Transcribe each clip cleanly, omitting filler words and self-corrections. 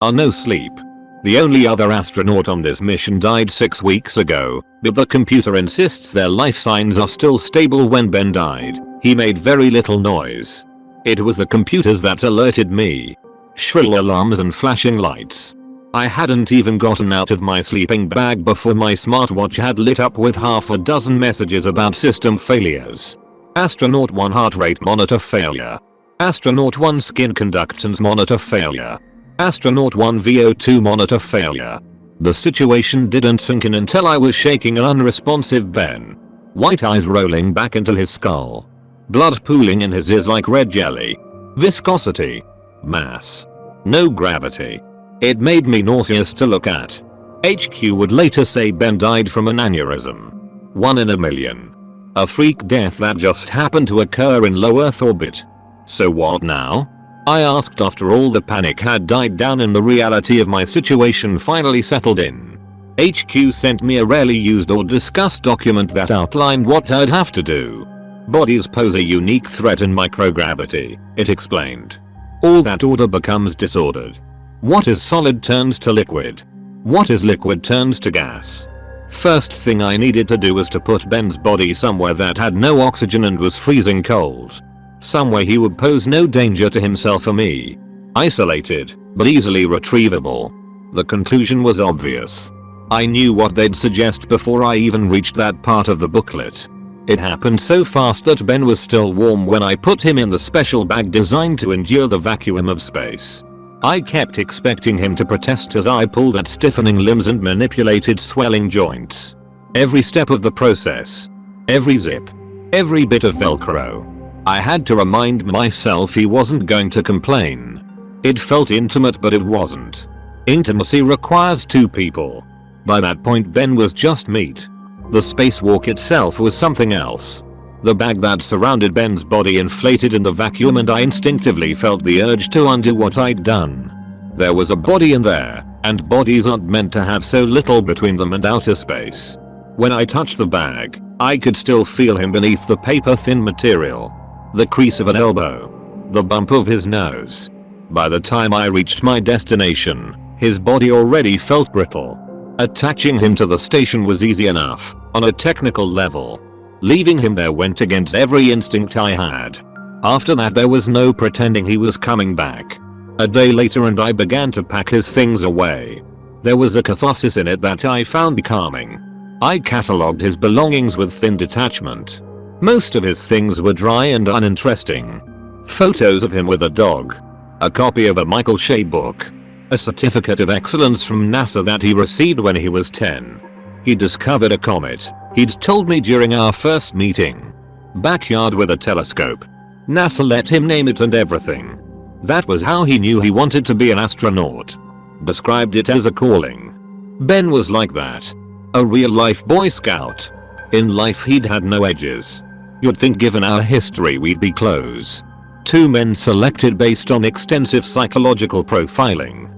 NoSleep. The only other astronaut on this mission died 6 weeks ago, but the computer insists their life signs are still stable when Ben died. He made very little noise. It was the computers that alerted me. Shrill alarms and flashing lights. I hadn't even gotten out of my sleeping bag before my smartwatch had lit up with half a dozen messages about system failures. Astronaut 1 heart rate monitor failure. Astronaut 1 skin conductance monitor failure. Astronaut 1 VO2 monitor failure. The situation didn't sink in until I was shaking an unresponsive Ben. White eyes rolling back into his skull. Blood pooling in his ears like red jelly. Viscosity. Mass. No gravity. It made me nauseous to look at. HQ would later say Ben died from an aneurysm. 1 in a million. A freak death that just happened to occur in low Earth orbit. So what now? I asked after all the panic had died down and the reality of my situation finally settled in. HQ sent me a rarely used or discussed document that outlined what I'd have to do. Bodies pose a unique threat in microgravity, it explained. All that order becomes disordered. What is solid turns to liquid. What is liquid turns to gas. First thing I needed to do was to put Ben's body somewhere that had no oxygen and was freezing cold. Somewhere he would pose no danger to himself or me. Isolated, but easily retrievable. The conclusion was obvious. I knew what they'd suggest before I even reached that part of the booklet. It happened so fast that Ben was still warm when I put him in the special bag designed to endure the vacuum of space. I kept expecting him to protest as I pulled at stiffening limbs and manipulated swelling joints. Every step of the process. Every zip. Every bit of Velcro. I had to remind myself he wasn't going to complain. It felt intimate but it wasn't. Intimacy requires 2 people. By that point Ben was just meat. The spacewalk itself was something else. The bag that surrounded Ben's body inflated in the vacuum and I instinctively felt the urge to undo what I'd done. There was a body in there, and bodies aren't meant to have so little between them and outer space. When I touched the bag, I could still feel him beneath the paper-thin material. The crease of an elbow. The bump of his nose. By the time I reached my destination, his body already felt brittle. Attaching him to the station was easy enough, on a technical level. Leaving him there went against every instinct I had. After that there was no pretending he was coming back. A day later and I began to pack his things away. There was a catharsis in it that I found calming. I catalogued his belongings with thin detachment. Most of his things were dry and uninteresting. Photos of him with a dog. A copy of a Michael Shea book. A certificate of excellence from NASA that he received when he was 10. He discovered a comet. He'd told me during our first meeting. Backyard with a telescope. NASA let him name it and everything. That was how he knew he wanted to be an astronaut. Described it as a calling. Ben was like that. A real life Boy Scout. In life he'd had no edges. You'd think given our history we'd be close. 2 men selected based on extensive psychological profiling.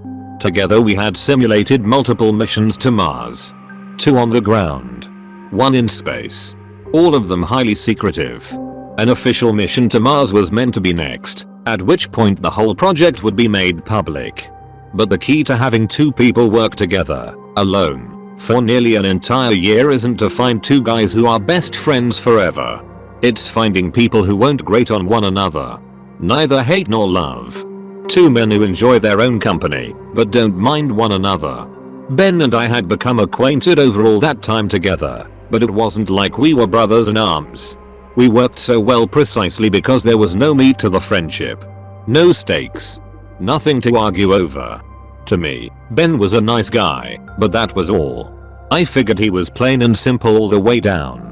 Together we had simulated multiple missions to Mars. 2 on the ground. 1 in space. All of them highly secretive. An official mission to Mars was meant to be next, at which point the whole project would be made public. But the key to having 2 people work together, alone, for nearly an entire year isn't to find 2 guys who are best friends forever. It's finding people who won't grate on one another. Neither hate nor love. 2 men who enjoy their own company, but don't mind one another. Ben and I had become acquainted over all that time together, but it wasn't like we were brothers in arms. We worked so well precisely because there was no meat to the friendship. No stakes. Nothing to argue over. To me, Ben was a nice guy, but that was all. I figured he was plain and simple all the way down.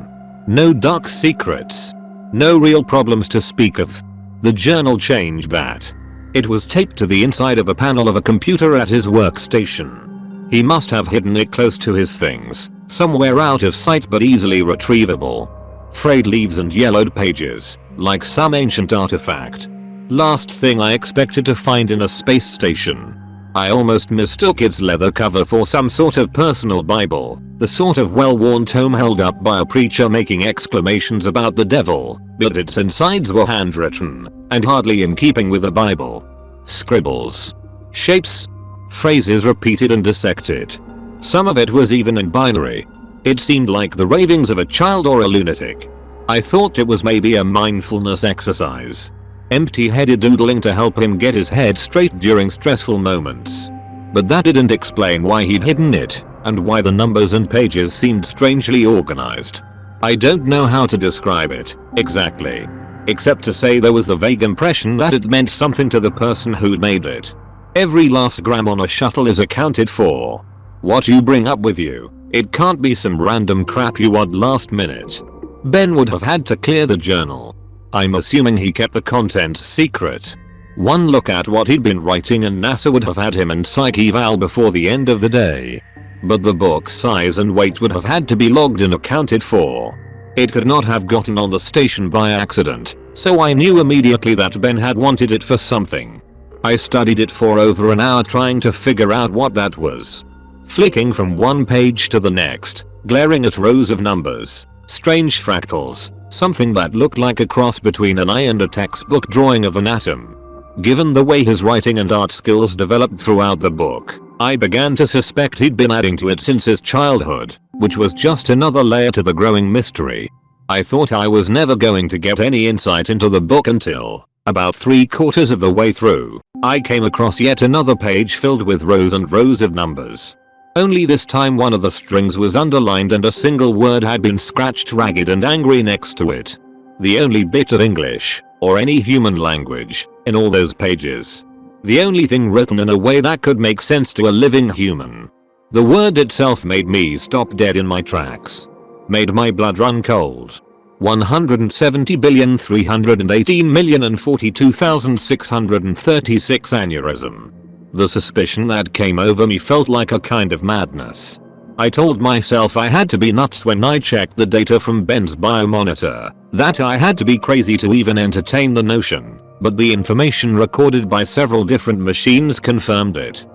No dark secrets. No real problems to speak of. The journal changed that. It was taped to the inside of a panel of a computer at his workstation. He must have hidden it close to his things, somewhere out of sight but easily retrievable. Frayed leaves and yellowed pages, like some ancient artifact. Last thing I expected to find in a space station. I almost mistook its leather cover for some sort of personal Bible, the sort of well-worn tome held up by a preacher making exclamations about the devil, but its insides were handwritten, and hardly in keeping with the Bible. Scribbles. Shapes. phrases repeated and dissected. Some of it was even in binary. It seemed like the ravings of a child or a lunatic. I thought it was maybe a mindfulness exercise. Empty-headed doodling to help him get his head straight during stressful moments. But that didn't explain why he'd hidden it, and why the numbers and pages seemed strangely organized. I don't know how to describe it, exactly. Except to say there was a vague impression that it meant something to the person who'd made it. Every last gram on a shuttle is accounted for. What you bring up with you, it can't be some random crap you odd last minute. Ben would have had to clear the journal. I'm assuming he kept the contents secret. One look at what he'd been writing and NASA would have had him in psych eval before the end of the day. But the book's size and weight would have had to be logged and accounted for. It could not have gotten on the station by accident, so I knew immediately that Ben had wanted it for something. I studied it for over an hour trying to figure out what that was. Flicking from one page to the next, glaring at rows of numbers, strange fractals, something that looked like a cross between an eye and a textbook drawing of an atom. Given the way his writing and art skills developed throughout the book, I began to suspect he'd been adding to it since his childhood, which was just another layer to the growing mystery. I thought I was never going to get any insight into the book until, about 3/4 of the way through, I came across yet another page filled with rows and rows of numbers. Only this time one of the strings was underlined and a single word had been scratched ragged and angry next to it. The only bit of English, or any human language, in all those pages. The only thing written in a way that could make sense to a living human. The word itself made me stop dead in my tracks. Made my blood run cold. 170,318,042,636 aneurysm. The suspicion that came over me felt like a kind of madness. I told myself I had to be nuts when I checked the data from Ben's biomonitor, that I had to be crazy to even entertain the notion, but the information recorded by several different machines confirmed it.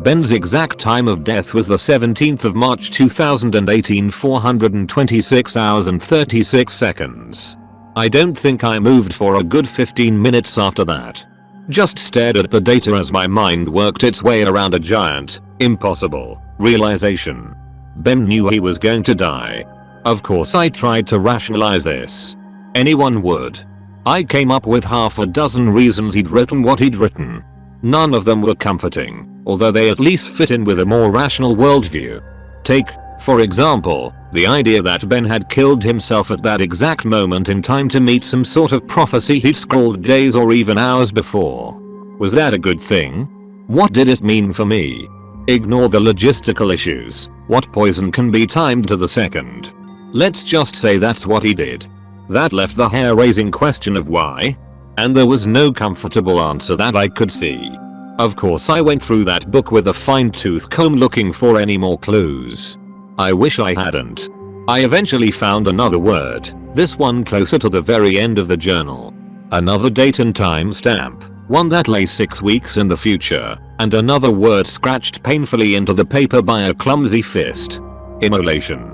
Ben's exact time of death was the 17th of March 2018, 426 hours and 36 seconds. I don't think I moved for a good 15 minutes after that. Just stared at the data as my mind worked its way around a giant, impossible realization. Ben knew he was going to die. Of course I tried to rationalize this. Anyone would. I came up with half a dozen reasons he'd written what he'd written. None of them were comforting, although they at least fit in with a more rational worldview. Take, for example, the idea that Ben had killed himself at that exact moment in time to meet some sort of prophecy he'd scrawled days or even hours before. Was that a good thing? What did it mean for me? Ignore the logistical issues. What poison can be timed to the second? Let's just say that's what he did. That left the hair-raising question of why, and there was no comfortable answer that I could see. Of course I went through that book with a fine-tooth comb looking for any more clues. I wish I hadn't. I eventually found another word, this one closer to the very end of the journal. Another date and time stamp, one that lay 6 weeks in the future, and another word scratched painfully into the paper by a clumsy fist. Immolation.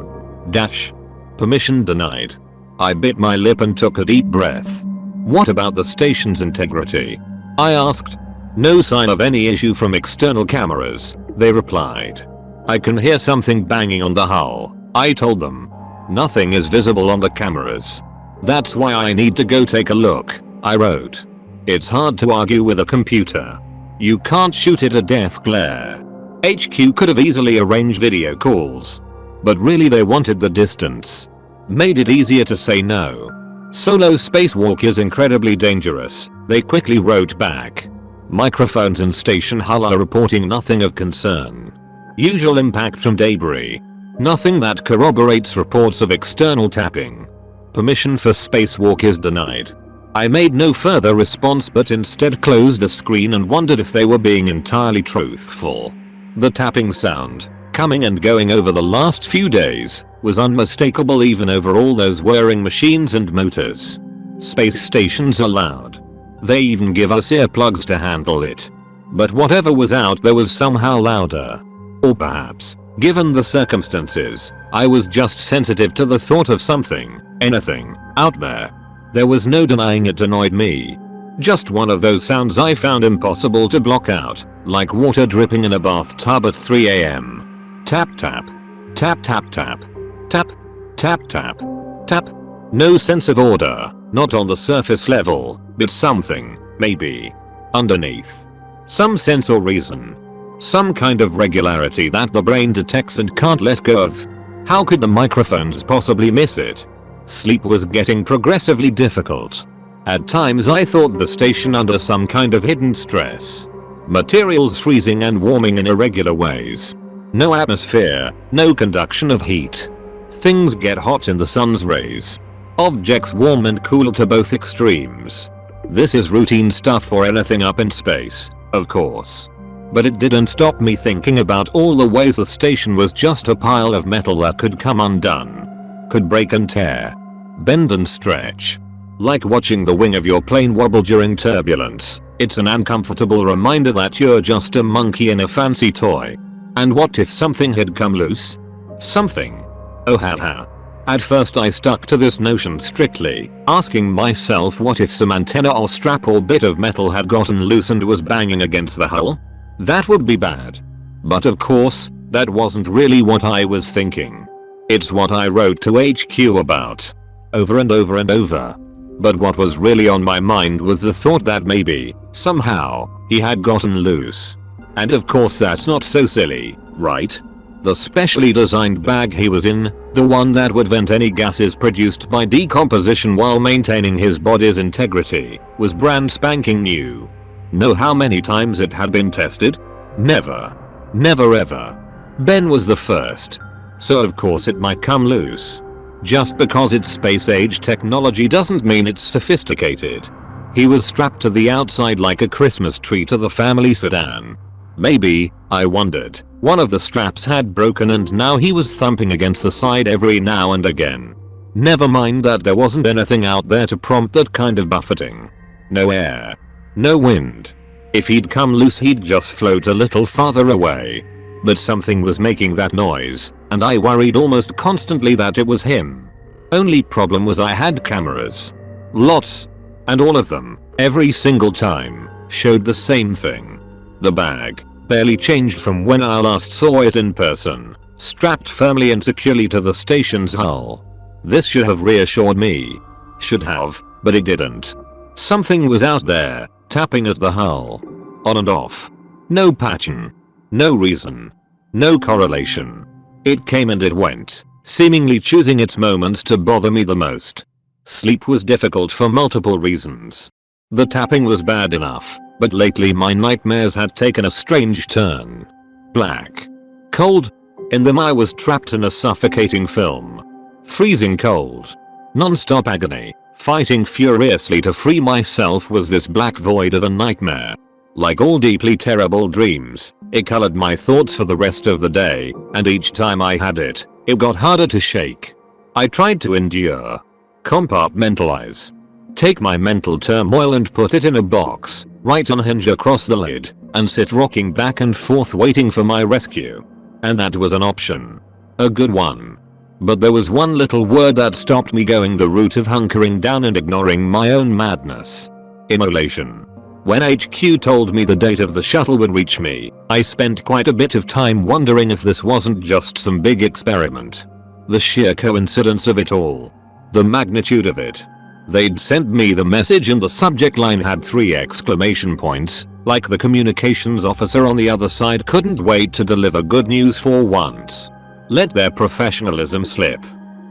Dash. Permission denied. I bit my lip and took a deep breath. What about the station's integrity? I asked. No sign of any issue from external cameras, they replied. I can hear something banging on the hull, I told them. Nothing is visible on the cameras. That's why I need to go take a look, I wrote. It's hard to argue with a computer. You can't shoot it a death glare. HQ could have easily arranged video calls. But really they wanted the distance. Made it easier to say no. Solo spacewalk is incredibly dangerous, they quickly wrote back. Microphones in station hull are reporting nothing of concern. Usual impact from debris. Nothing that corroborates reports of external tapping. Permission for spacewalk is denied. I made no further response but instead closed the screen and wondered if they were being entirely truthful. The tapping sound, coming and going over the last few days, was unmistakable even over all those whirring machines and motors. Space stations are loud. They even give us earplugs to handle it. But whatever was out there was somehow louder. Or perhaps, given the circumstances, I was just sensitive to the thought of something, anything, out there. There was no denying it annoyed me. Just one of those sounds I found impossible to block out, like water dripping in a bathtub at 3 AM. Tap tap. Tap tap tap. Tap. Tap tap. Tap. No sense of order, not on the surface level, but something, maybe, underneath. Some sense or reason. Some kind of regularity that the brain detects and can't let go of. How could the microphones possibly miss it? Sleep was getting progressively difficult. At times I thought the station under some kind of hidden stress. Materials freezing and warming in irregular ways. No atmosphere, no conduction of heat. Things get hot in the sun's rays. Objects warm and cool to both extremes. This is routine stuff for anything up in space, of course. But it didn't stop me thinking about all the ways the station was just a pile of metal that could come undone. Could break and tear. Bend and stretch. Like watching the wing of your plane wobble during turbulence, it's an uncomfortable reminder that you're just a monkey in a fancy toy. And what if something had come loose? Something. Oh haha. At first I stuck to this notion strictly, asking myself what if some antenna or strap or bit of metal had gotten loose and was banging against the hull? That would be bad. But of course, that wasn't really what I was thinking. It's what I wrote to HQ about. Over and over and over. But what was really on my mind was the thought that maybe, somehow, he had gotten loose. And of course that's not so silly, right? The specially designed bag he was in, the one that would vent any gases produced by decomposition while maintaining his body's integrity, was brand spanking new. Know how many times it had been tested? Never. Never ever. Ben was the first. So of course it might come loose. Just because it's space age technology doesn't mean it's sophisticated. He was strapped to the outside like a Christmas tree to the family sedan. Maybe, I wondered, one of the straps had broken and now he was thumping against the side every now and again. Never mind that there wasn't anything out there to prompt that kind of buffeting. No air. No wind. If he'd come loose he'd just float a little farther away. But something was making that noise, and I worried almost constantly that it was him. Only problem was I had cameras. Lots. And all of them, every single time, showed the same thing. The bag, barely changed from when I last saw it in person, strapped firmly and securely to the station's hull. This should have reassured me. Should have, but it didn't. Something was out there, tapping at the hull. On and off. No pattern. No reason. No correlation. It came and it went, seemingly choosing its moments to bother me the most. Sleep was difficult for multiple reasons. The tapping was bad enough, but lately my nightmares had taken a strange turn. Black. Cold. In them I was trapped in a suffocating film. Freezing cold. Non-stop agony. Fighting furiously to free myself was this black void of a nightmare. Like all deeply terrible dreams, it colored my thoughts for the rest of the day, and each time I had it, it got harder to shake. I tried to endure. Compartmentalize. Take my mental turmoil and put it in a box, right unhinge across the lid, and sit rocking back and forth waiting for my rescue. And that was an option. A good one. But there was one little word that stopped me going the route of hunkering down and ignoring my own madness. Immolation. When HQ told me the date of the shuttle would reach me, I spent quite a bit of time wondering if this wasn't just some big experiment. The sheer coincidence of it all. The magnitude of it. They'd sent me the message and the subject line had 3 exclamation points, like the communications officer on the other side couldn't wait to deliver good news for once. Let their professionalism slip.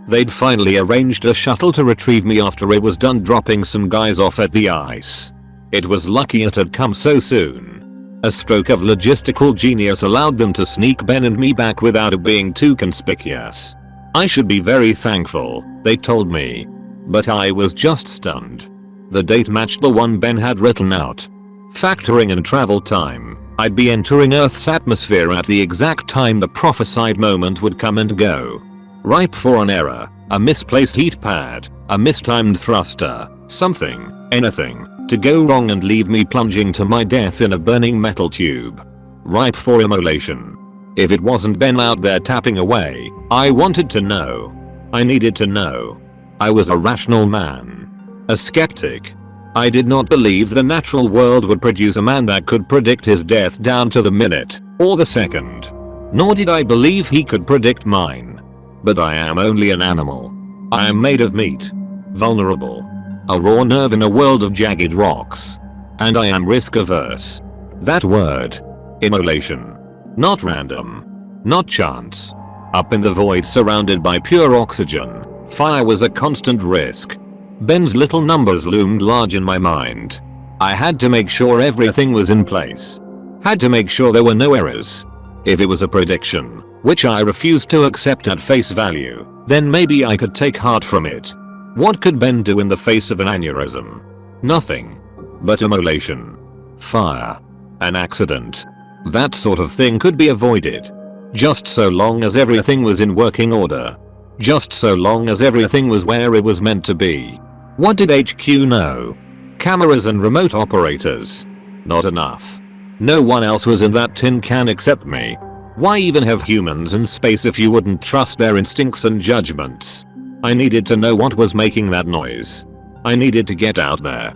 They'd finally arranged a shuttle to retrieve me after it was done dropping some guys off at the ice. It was lucky it had come so soon. A stroke of logistical genius allowed them to sneak Ben and me back without it being too conspicuous. I should be very thankful, they told me. But I was just stunned. The date matched the one Ben had written out. Factoring in travel time, I'd be entering Earth's atmosphere at the exact time the prophesied moment would come and go. Ripe for an error, a misplaced heat pad, a mistimed thruster, something, anything, to go wrong and leave me plunging to my death in a burning metal tube. Ripe for immolation. If it wasn't Ben out there tapping away, I wanted to know. I needed to know. I was a rational man. A skeptic. I did not believe the natural world would produce a man that could predict his death down to the minute or the second. Nor did I believe he could predict mine. But I am only an animal. I am made of meat. Vulnerable. A raw nerve in a world of jagged rocks. And I am risk averse. That word. Immolation. Not random. Not chance. Up in the void surrounded by pure oxygen, fire was a constant risk. Ben's little numbers loomed large in my mind. I had to make sure everything was in place. Had to make sure there were no errors. If it was a prediction, which I refused to accept at face value, then maybe I could take heart from it. What could Ben do in the face of an aneurysm? Nothing. But immolation. Fire. An accident. That sort of thing could be avoided. Just so long as everything was in working order. Just so long as everything was where it was meant to be. What did HQ know? Cameras and remote operators. Not enough. No one else was in that tin can except me. Why even have humans in space if you wouldn't trust their instincts and judgments? I needed to know what was making that noise. I needed to get out there.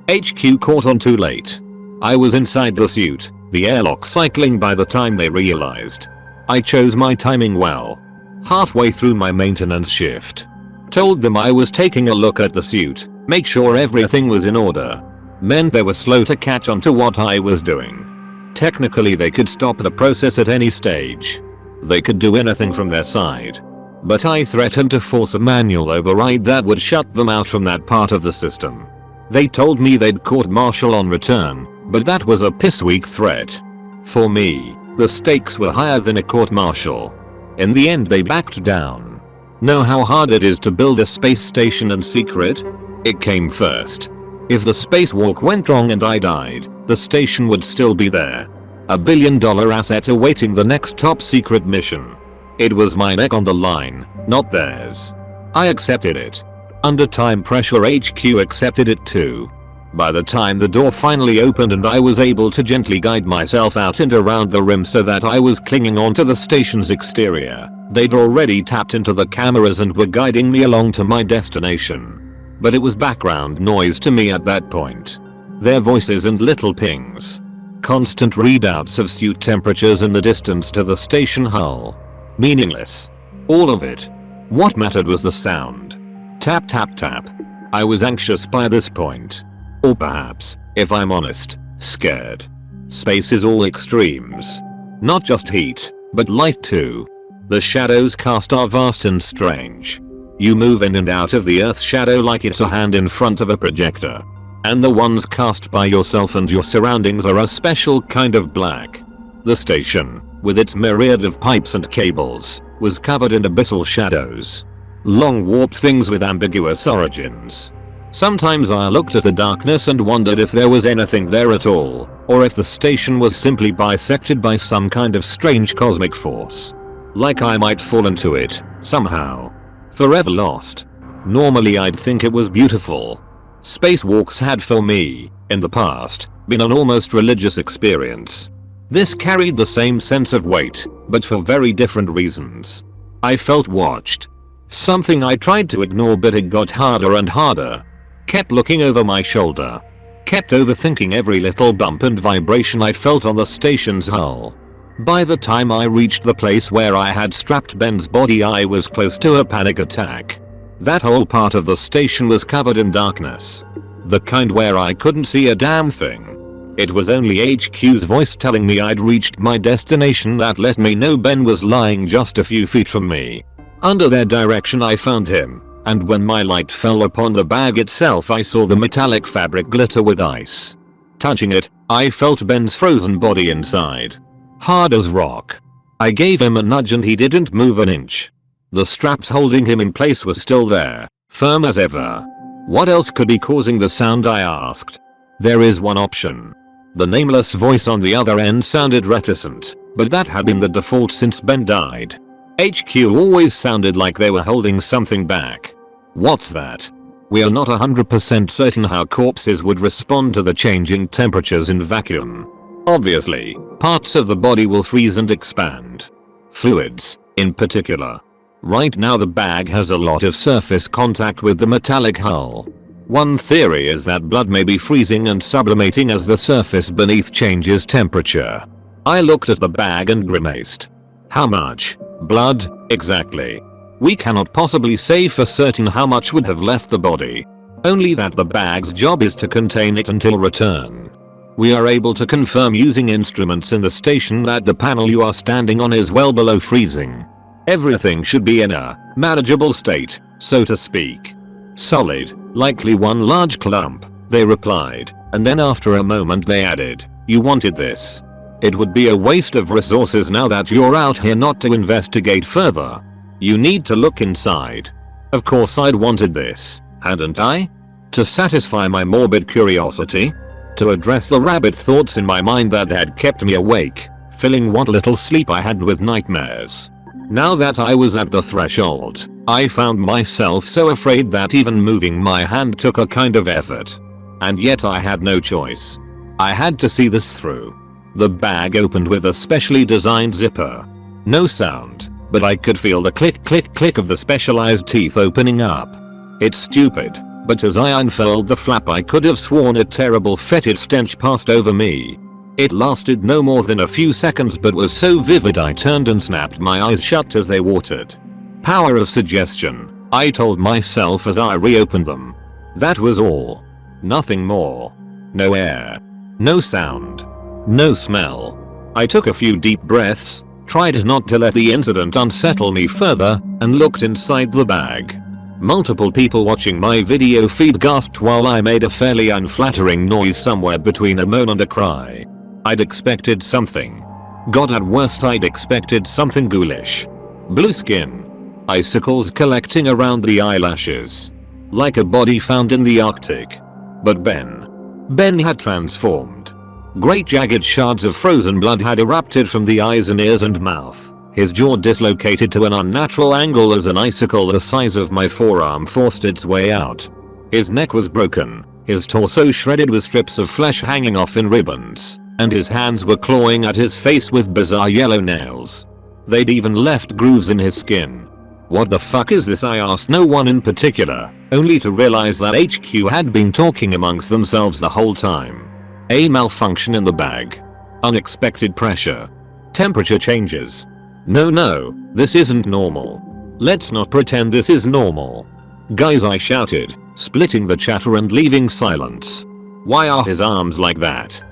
HQ caught on too late. I was inside the suit, the airlock cycling by the time they realized. I chose my timing well. Halfway through my maintenance shift. Told them I was taking a look at the suit, make sure everything was in order. Meant they were slow to catch on to what I was doing. Technically they could stop the process at any stage. They could do anything from their side. But I threatened to force a manual override that would shut them out from that part of the system. They told me they'd court-martial on return, but that was a piss-weak threat. For me, the stakes were higher than a court-martial. In the end they backed down. Know how hard it is to build a space station in secret? It came first. If the spacewalk went wrong and I died, the station would still be there. $1 billion asset awaiting the next top secret mission. It was my neck on the line, not theirs. I accepted it. Under time pressure HQ accepted it too. By the time the door finally opened and I was able to gently guide myself out and around the rim so that I was clinging onto the station's exterior, they'd already tapped into the cameras and were guiding me along to my destination. But it was background noise to me at that point. Their voices and little pings. Constant readouts of suit temperatures in the distance to the station hull. Meaningless. All of it. What mattered was the sound. Tap tap tap. I was anxious by this point. Or perhaps, if I'm honest, scared. Space is all extremes. Not just heat, but light too. The shadows cast are vast and strange. You move in and out of the Earth's shadow like it's a hand in front of a projector. And the ones cast by yourself and your surroundings are a special kind of black. The station, with its myriad of pipes and cables, was covered in abyssal shadows. Long warped things with ambiguous origins. Sometimes I looked at the darkness and wondered if there was anything there at all, or if the station was simply bisected by some kind of strange cosmic force. Like I might fall into it, somehow. Forever lost. Normally I'd think it was beautiful. Spacewalks had for me, in the past, been an almost religious experience. This carried the same sense of weight, but for very different reasons. I felt watched. Something I tried to ignore but it got harder and harder. Kept looking over my shoulder. Kept overthinking every little bump and vibration I felt on the station's hull. By the time I reached the place where I had strapped Ben's body I was close to a panic attack. That whole part of the station was covered in darkness. The kind where I couldn't see a damn thing. It was only HQ's voice telling me I'd reached my destination that let me know Ben was lying just a few feet from me. Under their direction I found him. And when my light fell upon the bag itself I saw the metallic fabric glitter with ice. Touching it, I felt Ben's frozen body inside. Hard as rock. I gave him a nudge and he didn't move an inch. The straps holding him in place were still there, firm as ever. What else could be causing the sound I asked? There is one option. The nameless voice on the other end sounded reticent, but that had been the default since Ben died. HQ always sounded like they were holding something back. What's that? We are not 100% certain how corpses would respond to the changing temperatures in vacuum. Obviously, parts of the body will freeze and expand. Fluids, in particular. Right now the bag has a lot of surface contact with the metallic hull. One theory is that blood may be freezing and sublimating as the surface beneath changes temperature. I looked at the bag and grimaced. How much blood, exactly? We cannot possibly say for certain how much would have left the body. Only that the bag's job is to contain it until return. We are able to confirm using instruments in the station that the panel you are standing on is well below freezing. Everything should be in a manageable state, so to speak. Solid, likely one large clump, they replied, and then after a moment they added, you wanted this. It would be a waste of resources now that you're out here not to investigate further. You need to look inside. Of course I'd wanted this, hadn't I? To satisfy my morbid curiosity? To address the rabid thoughts in my mind that had kept me awake, filling what little sleep I had with nightmares. Now that I was at the threshold, I found myself so afraid that even moving my hand took a kind of effort. And yet I had no choice. I had to see this through. The bag opened with a specially designed zipper. No sound, but I could feel the click click click of the specialized teeth opening up. It's stupid, but as I unfurled the flap I could have sworn a terrible fetid stench passed over me. It lasted no more than a few seconds but was so vivid I turned and snapped my eyes shut as they watered. Power of suggestion, I told myself as I reopened them. That was all. Nothing more. No air. No sound. No smell. I took a few deep breaths, tried not to let the incident unsettle me further, and looked inside the bag. Multiple people watching my video feed gasped while I made a fairly unflattering noise somewhere between a moan and a cry. I'd expected something. God, at worst I'd expected something ghoulish. Blue skin. Icicles collecting around the eyelashes. Like a body found in the Arctic. But Ben had transformed. Great jagged shards of frozen blood had erupted from the eyes and ears and mouth. His jaw dislocated to an unnatural angle as an icicle the size of my forearm forced its way out. His neck was broken, his torso shredded with strips of flesh hanging off in ribbons, and his hands were clawing at his face with bizarre yellow nails. They'd even left grooves in his skin. What the fuck is this? I asked no one in particular, only to realize that HQ had been talking amongst themselves the whole time. A malfunction in the bag. Unexpected pressure. Temperature changes. No, this isn't normal. Let's not pretend this is normal. Guys, I shouted, splitting the chatter and leaving silence. Why are his arms like that?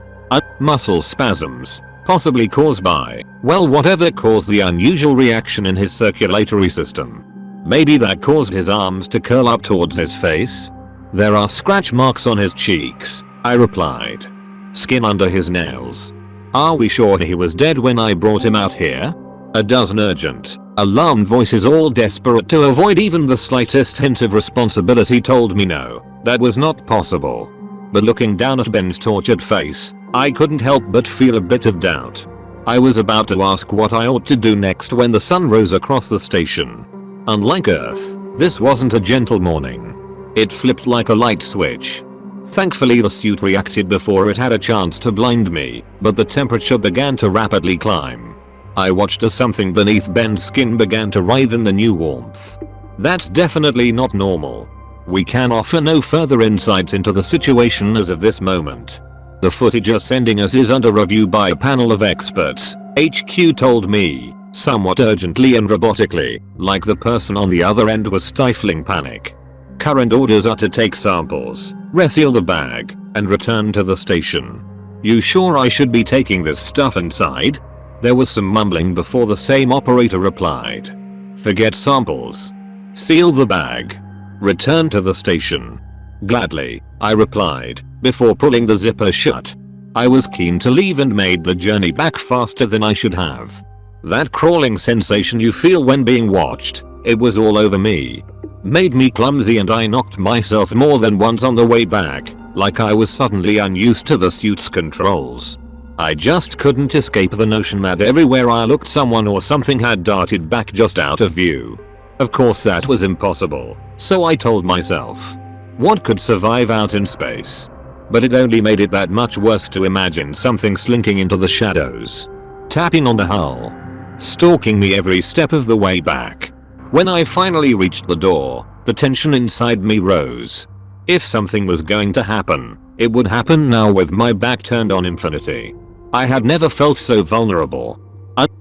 Muscle spasms. Possibly caused by, well, whatever caused the unusual reaction in his circulatory system. Maybe that caused his arms to curl up towards his face? There are scratch marks on his cheeks, I replied. Skin under his nails. Are we sure he was dead when I brought him out here? A dozen urgent, alarmed voices, all desperate to avoid even the slightest hint of responsibility, told me no, that was not possible. But looking down at Ben's tortured face, I couldn't help but feel a bit of doubt. I was about to ask what I ought to do next when the sun rose across the station. Unlike Earth, this wasn't a gentle morning. It flipped like a light switch. Thankfully the suit reacted before it had a chance to blind me, but the temperature began to rapidly climb. I watched as something beneath Ben's skin began to writhe in the new warmth. That's definitely not normal. We can offer no further insight into the situation as of this moment. The footage you're sending us is under review by a panel of experts, HQ told me, somewhat urgently and robotically, like the person on the other end was stifling panic. Current orders are to take samples, reseal the bag, and return to the station. You sure I should be taking this stuff inside? There was some mumbling before the same operator replied. Forget samples. Seal the bag. Return to the station. Gladly, I replied, before pulling the zipper shut. I was keen to leave and made the journey back faster than I should have. That crawling sensation you feel when being watched, it was all over me. Made me clumsy and I knocked myself more than once on the way back, like I was suddenly unused to the suit's controls. I just couldn't escape the notion that everywhere I looked someone or something had darted back just out of view. Of course that was impossible, so I told myself. What could survive out in space? But it only made it that much worse to imagine something slinking into the shadows. Tapping on the hull. Stalking me every step of the way back. When I finally reached the door, the tension inside me rose. If something was going to happen, it would happen now with my back turned on infinity. I had never felt so vulnerable.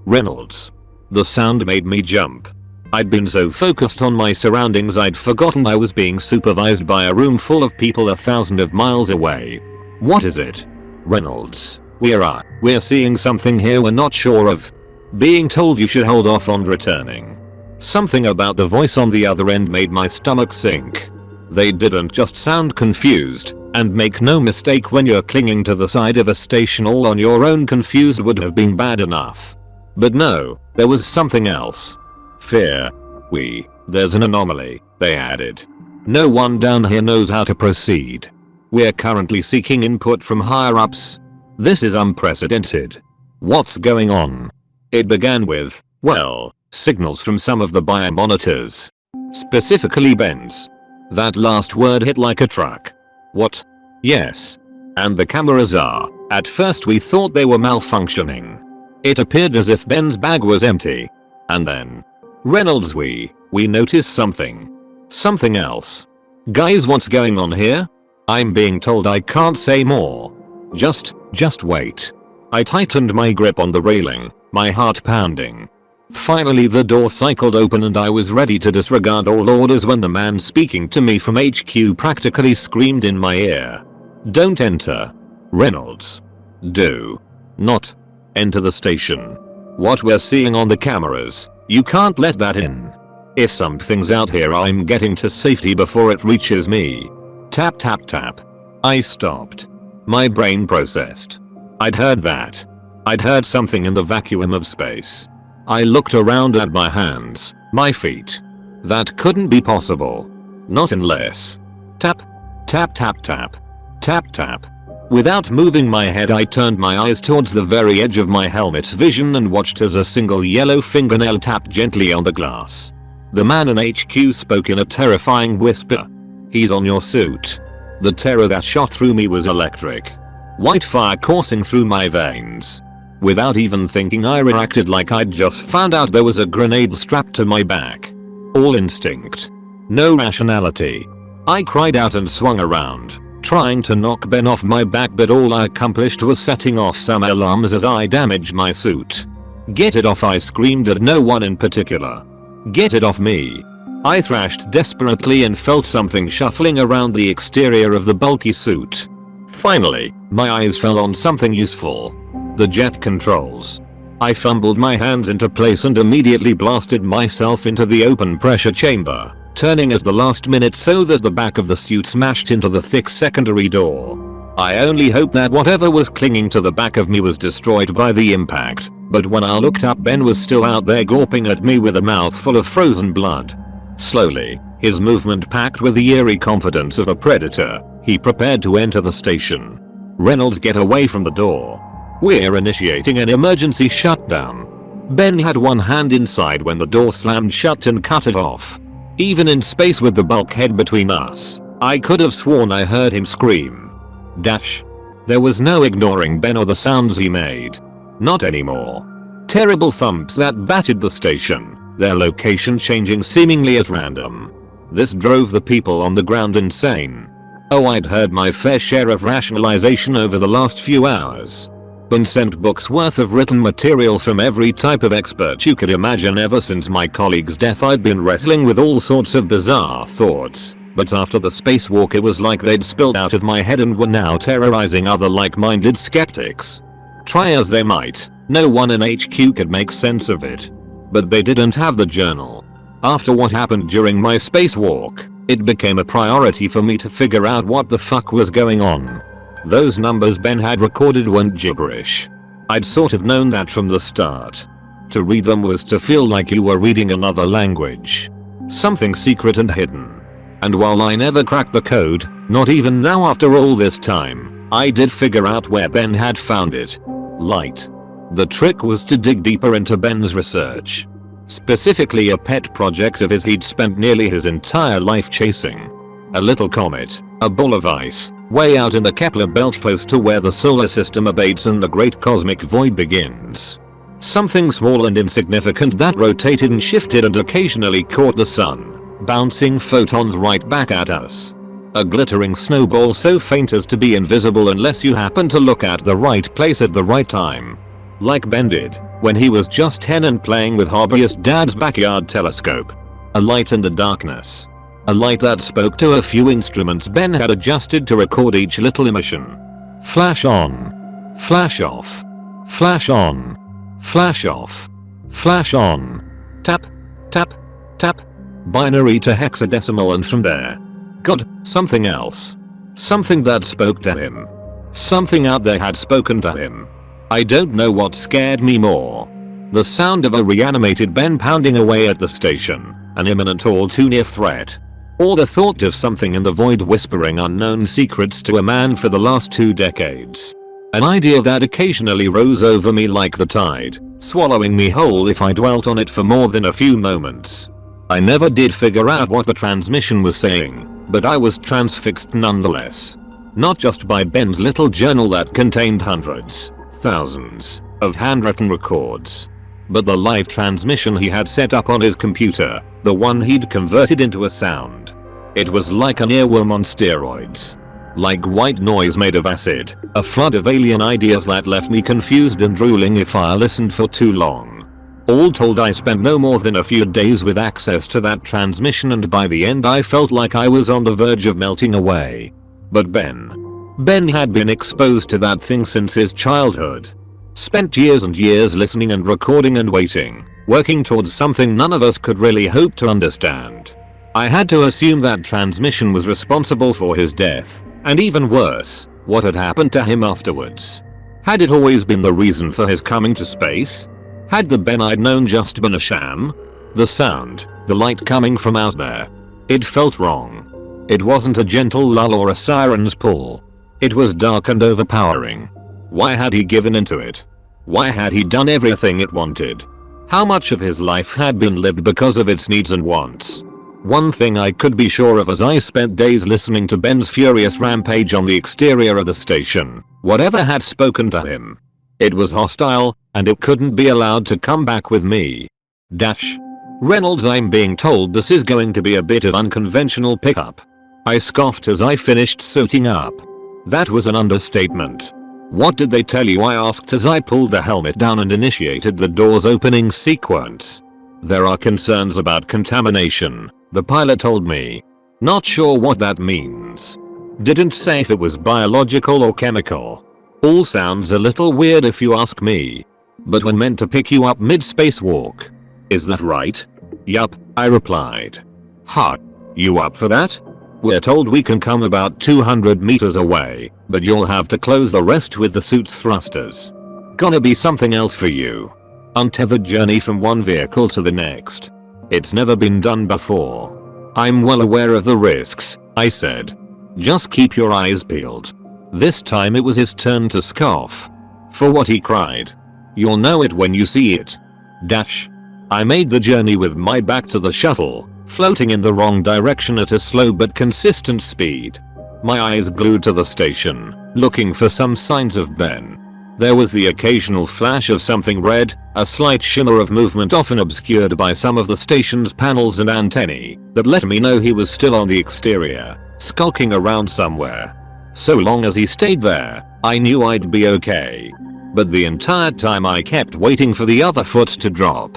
Reynolds. The sound made me jump. I'd been so focused on my surroundings I'd forgotten I was being supervised by a room full of people 1,000 of miles away. What is it? Reynolds. We're seeing something here we're not sure of. Being told you should hold off on returning. Something about the voice on the other end made my stomach sink. They didn't just sound confused, and make no mistake, when you're clinging to the side of a station all on your own, confused would have been bad enough. But no, there was something else. Fear. There's an anomaly, they added. No one down here knows how to proceed. We're currently seeking input from higher ups. This is unprecedented. What's going on? It began with, well, signals from some of the biomonitors. Specifically Ben's. That last word hit like a truck. What? Yes. And the cameras are. At first we thought they were malfunctioning. It appeared as if Ben's bag was empty. And then, Reynolds, we noticed something. Something else. Guys, what's going on here? I'm being told I can't say more. Just wait. I tightened my grip on the railing, my heart pounding. Finally the door cycled open and I was ready to disregard all orders when the man speaking to me from HQ practically screamed in my ear. Don't enter. Reynolds. Do not enter the station. What we're seeing on the cameras, you can't let that in. If something's out here, I'm getting to safety before it reaches me. Tap tap tap. I stopped. My brain processed. I'd heard that. I'd heard something in the vacuum of space. I looked around at my hands, my feet. That couldn't be possible. Not unless. Tap. Tap tap tap. Tap tap. Without moving my head, I turned my eyes towards the very edge of my helmet's vision and watched as a single yellow fingernail tapped gently on the glass. The man in HQ spoke in a terrifying whisper. He's on your suit. The terror that shot through me was electric. White fire coursing through my veins. Without even thinking, I reacted like I'd just found out there was a grenade strapped to my back. All instinct. No rationality. I cried out and swung around, trying to knock Ben off my back, but all I accomplished was setting off some alarms as I damaged my suit. Get it off, I screamed at no one in particular. Get it off me. I thrashed desperately and felt something shuffling around the exterior of the bulky suit. Finally, my eyes fell on something useful. The jet controls. I fumbled my hands into place and immediately blasted myself into the open pressure chamber, turning at the last minute so that the back of the suit smashed into the thick secondary door. I only hoped that whatever was clinging to the back of me was destroyed by the impact, but when I looked up, Ben was still out there gawping at me with a mouth full of frozen blood. Slowly, his movement packed with the eerie confidence of a predator, he prepared to enter the station. Reynolds, get away from the door. We're initiating an emergency shutdown. Ben had one hand inside when the door slammed shut and cut it off. Even in space with the bulkhead between us, I could have sworn I heard him scream. Dash. There was no ignoring Ben or the sounds he made. Not anymore. Terrible thumps that battered the station, their location changing seemingly at random. This drove the people on the ground insane. Oh, I'd heard my fair share of rationalization over the last few hours. And sent books worth of written material from every type of expert you could imagine. Ever since my colleague's death, I'd been wrestling with all sorts of bizarre thoughts, but after the spacewalk it was like they'd spilled out of my head and were now terrorizing other like-minded skeptics. Try as they might, no one in HQ could make sense of it. But they didn't have the journal. After what happened during my spacewalk, it became a priority for me to figure out what the fuck was going on. Those numbers Ben had recorded weren't gibberish. I'd sort of known that from the start. To read them was to feel like you were reading another language. Something secret and hidden. And while I never cracked the code, not even now after all this time, I did figure out where Ben had found it. Light. The trick was to dig deeper into Ben's research. Specifically a pet project of his he'd spent nearly his entire life chasing. A little comet, a ball of ice, way out in the Kepler belt close to where the solar system abates and the great cosmic void begins. Something small and insignificant that rotated and shifted and occasionally caught the sun, bouncing photons right back at us. A glittering snowball so faint as to be invisible unless you happen to look at the right place at the right time. Like Ben did when he was just 10 and playing with hobbyist dad's backyard telescope. A light in the darkness. A light that spoke to a few instruments Ben had adjusted to record each little emission. Flash on. Flash off. Flash on. Flash off. Flash on. Tap. Tap. Tap. Binary to hexadecimal, and from there. God, something else. Something that spoke to him. Something out there had spoken to him. I don't know what scared me more. The sound of a reanimated Ben pounding away at the station, an imminent all too near threat. Or the thought of something in the void whispering unknown secrets to a man for the last 2 decades. An idea that occasionally rose over me like the tide, swallowing me whole if I dwelt on it for more than a few moments. I never did figure out what the transmission was saying, but I was transfixed nonetheless. Not just by Ben's little journal that contained hundreds, thousands, of handwritten records, but the live transmission he had set up on his computer, the one he'd converted into a sound. It was like an earworm on steroids. Like white noise made of acid, a flood of alien ideas that left me confused and drooling if I listened for too long. All told, I spent no more than a few days with access to that transmission, and by the end I felt like I was on the verge of melting away. But Ben had been exposed to that thing since his childhood. Spent years and years listening and recording and waiting, working towards something none of us could really hope to understand. I had to assume that transmission was responsible for his death, and even worse, what had happened to him afterwards. Had it always been the reason for his coming to space? Had the Ben I'd known just been a sham? The sound, the light coming from out there. It felt wrong. It wasn't a gentle lull or a siren's pull. It was dark and overpowering. Why had he given into it? Why had he done everything it wanted? How much of his life had been lived because of its needs and wants? One thing I could be sure of as I spent days listening to Ben's furious rampage on the exterior of the station, whatever had spoken to him, it was hostile, and it couldn't be allowed to come back with me. Reynolds, I'm being told this is going to be a bit of unconventional pickup. I scoffed as I finished suiting up. That was an understatement. What did they tell you? I asked as I pulled the helmet down and initiated the door's opening sequence. There are concerns about contamination, the pilot told me. Not sure what that means. Didn't say if it was biological or chemical. All sounds a little weird if you ask me. But when meant to pick you up mid-spacewalk. Is that right? Yup, I replied. Huh. You up for that? We're told we can come about 200 meters away, but you'll have to close the rest with the suit's thrusters. Gonna be something else for you. Untethered journey from one vehicle to the next. It's never been done before. I'm well aware of the risks, I said. Just keep your eyes peeled. This time it was his turn to scoff. For what, he cried. You'll know it when you see it. I made the journey with my back to the shuttle, floating in the wrong direction at a slow but consistent speed. My eyes glued to the station, looking for some signs of Ben. There was the occasional flash of something red, a slight shimmer of movement often obscured by some of the station's panels and antennae, that let me know he was still on the exterior, skulking around somewhere. So long as he stayed there, I knew I'd be okay. But the entire time I kept waiting for the other foot to drop.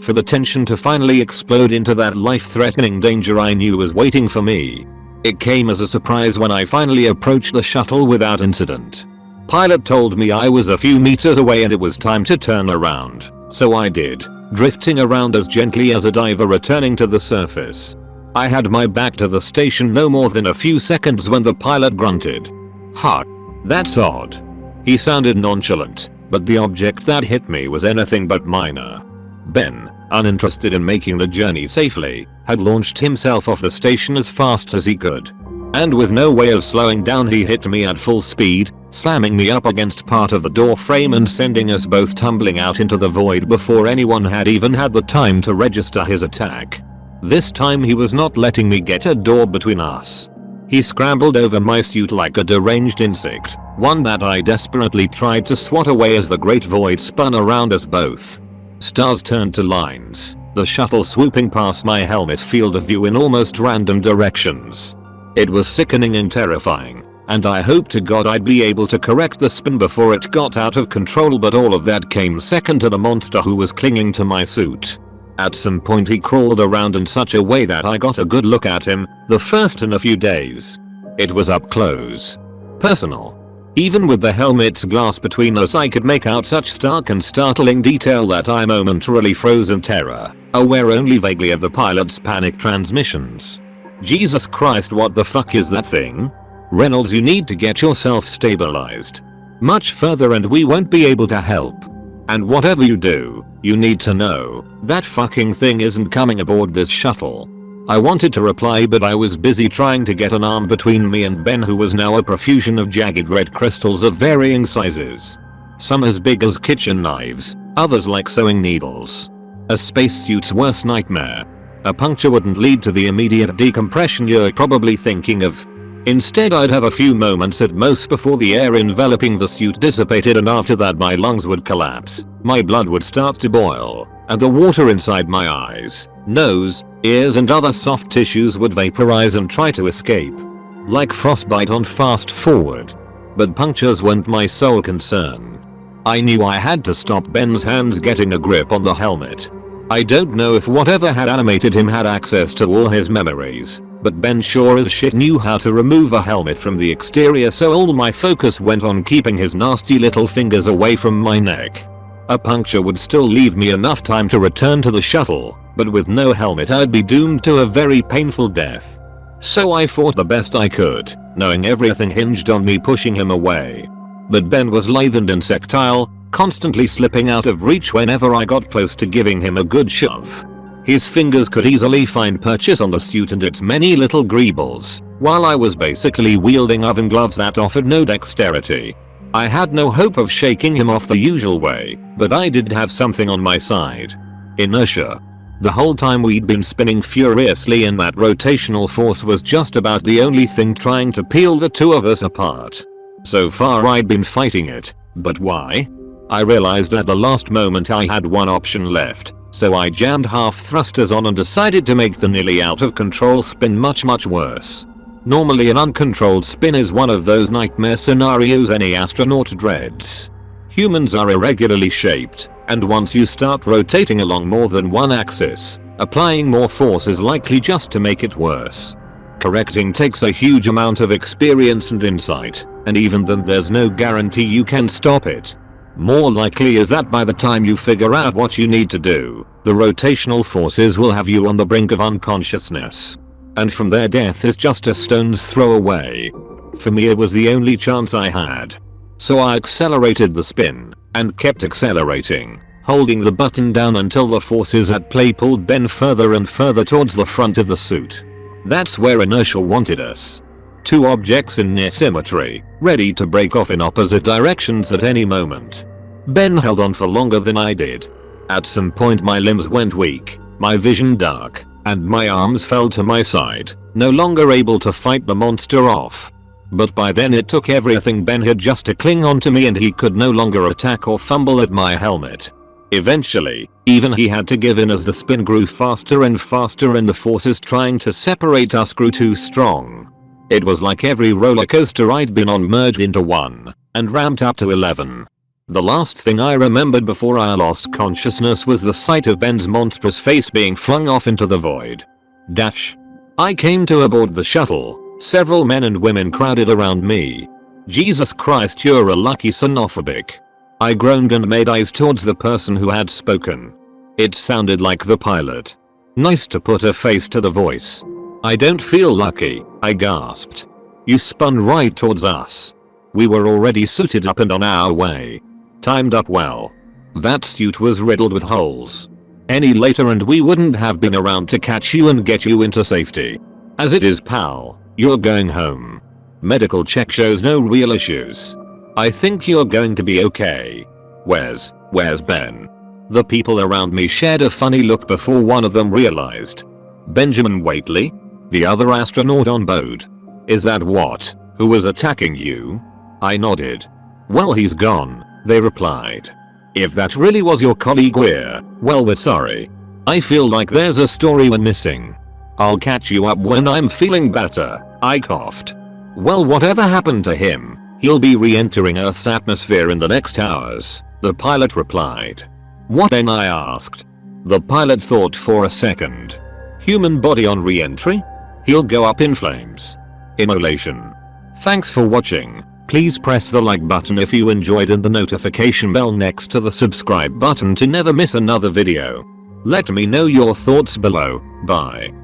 For the tension to finally explode into that life-threatening danger I knew was waiting for me. It came as a surprise when I finally approached the shuttle without incident. Pilot told me I was a few meters away and it was time to turn around, so I did, drifting around as gently as a diver returning to the surface. I had my back to the station no more than a few seconds when the pilot grunted. Huh. That's odd. He sounded nonchalant, but the object that hit me was anything but minor. Ben, uninterested in making the journey safely, had launched himself off the station as fast as he could. And with no way of slowing down, he hit me at full speed, slamming me up against part of the door frame and sending us both tumbling out into the void before anyone had even had the time to register his attack. This time he was not letting me get a door between us. He scrambled over my suit like a deranged insect, one that I desperately tried to swat away as the great void spun around us both. Stars turned to lines, the shuttle swooping past my helmet's field of view in almost random directions. It was sickening and terrifying, and I hoped to God I'd be able to correct the spin before it got out of control, but all of that came second to the monster who was clinging to my suit. At some point he crawled around in such a way that I got a good look at him, the first in a few days. It was up close. Personal. Even with the helmet's glass between us I could make out such stark and startling detail that I momentarily froze in terror, aware only vaguely of the pilot's panic transmissions. Jesus Christ, what the fuck is that thing? Reynolds, you need to get yourself stabilized. Much further and we won't be able to help. And whatever you do, you need to know, that fucking thing isn't coming aboard this shuttle. I wanted to reply but I was busy trying to get an arm between me and Ben, who was now a profusion of jagged red crystals of varying sizes. Some as big as kitchen knives, others like sewing needles. A spacesuit's worst nightmare. A puncture wouldn't lead to the immediate decompression you're probably thinking of. Instead I'd have a few moments at most before the air enveloping the suit dissipated, and after that my lungs would collapse, my blood would start to boil, and the water inside my eyes, nose, ears and other soft tissues would vaporize and try to escape. Like frostbite on fast forward. But punctures weren't my sole concern. I knew I had to stop Ben's hands getting a grip on the helmet. I don't know if whatever had animated him had access to all his memories, but Ben sure as shit knew how to remove a helmet from the exterior, so all my focus went on keeping his nasty little fingers away from my neck. A puncture would still leave me enough time to return to the shuttle, but with no helmet I'd be doomed to a very painful death. So I fought the best I could, knowing everything hinged on me pushing him away. But Ben was lithe and insectile, constantly slipping out of reach whenever I got close to giving him a good shove. His fingers could easily find purchase on the suit and its many little greebles, while I was basically wielding oven gloves that offered no dexterity. I had no hope of shaking him off the usual way, but I did have something on my side. Inertia. The whole time we'd been spinning furiously, and that rotational force was just about the only thing trying to peel the two of us apart. So far I'd been fighting it, but why? I realized at the last moment I had one option left, so I jammed half thrusters on and decided to make the nearly out of control spin much worse. Normally an uncontrolled spin is one of those nightmare scenarios any astronaut dreads. Humans are irregularly shaped, and once you start rotating along more than one axis, applying more force is likely just to make it worse. Correcting takes a huge amount of experience and insight, and even then there's no guarantee you can stop it. More likely is that by the time you figure out what you need to do, the rotational forces will have you on the brink of unconsciousness. And from there death is just a stone's throw away. For me it was the only chance I had. So I accelerated the spin, and kept accelerating, holding the button down until the forces at play pulled Ben further and further towards the front of the suit. That's where inertia wanted us. Two objects in near symmetry, ready to break off in opposite directions at any moment. Ben held on for longer than I did. At some point my limbs went weak, my vision dark, and my arms fell to my side, no longer able to fight the monster off. But by then it took everything Ben had just to cling on to me, and he could no longer attack or fumble at my helmet. Eventually, even he had to give in as the spin grew faster and faster and the forces trying to separate us grew too strong. It was like every roller coaster I'd been on merged into one, and ramped up to 11. The last thing I remembered before I lost consciousness was the sight of Ben's monstrous face being flung off into the void. I came to aboard the shuttle, several men and women crowded around me. Jesus Christ, you're a lucky xenophobic. I groaned and made eyes towards the person who had spoken. It sounded like the pilot. Nice to put a face to the voice. I don't feel lucky, I gasped. You spun right towards us. We were already suited up and on our way. Timed up well. That suit was riddled with holes. Any later and we wouldn't have been around to catch you and get you into safety. As it is, pal, you're going home. Medical check shows no real issues. I think you're going to be okay. Where's Ben? The people around me shared a funny look before one of them realized. Benjamin Waitley? The other astronaut on board? Is that what? Who was attacking you? I nodded. Well, he's gone, they replied. If that really was your colleague, we're sorry. I feel like there's a story we're missing. I'll catch you up when I'm feeling better, I coughed. Well, whatever happened to him? He'll be re-entering Earth's atmosphere in the next hours, the pilot replied. What then, I asked. The pilot thought for a second. Human body on re-entry? He'll go up in flames. Immolation. Thanks for watching. Please press the like button if you enjoyed and the notification bell next to the subscribe button to never miss another video. Let me know your thoughts below. Bye.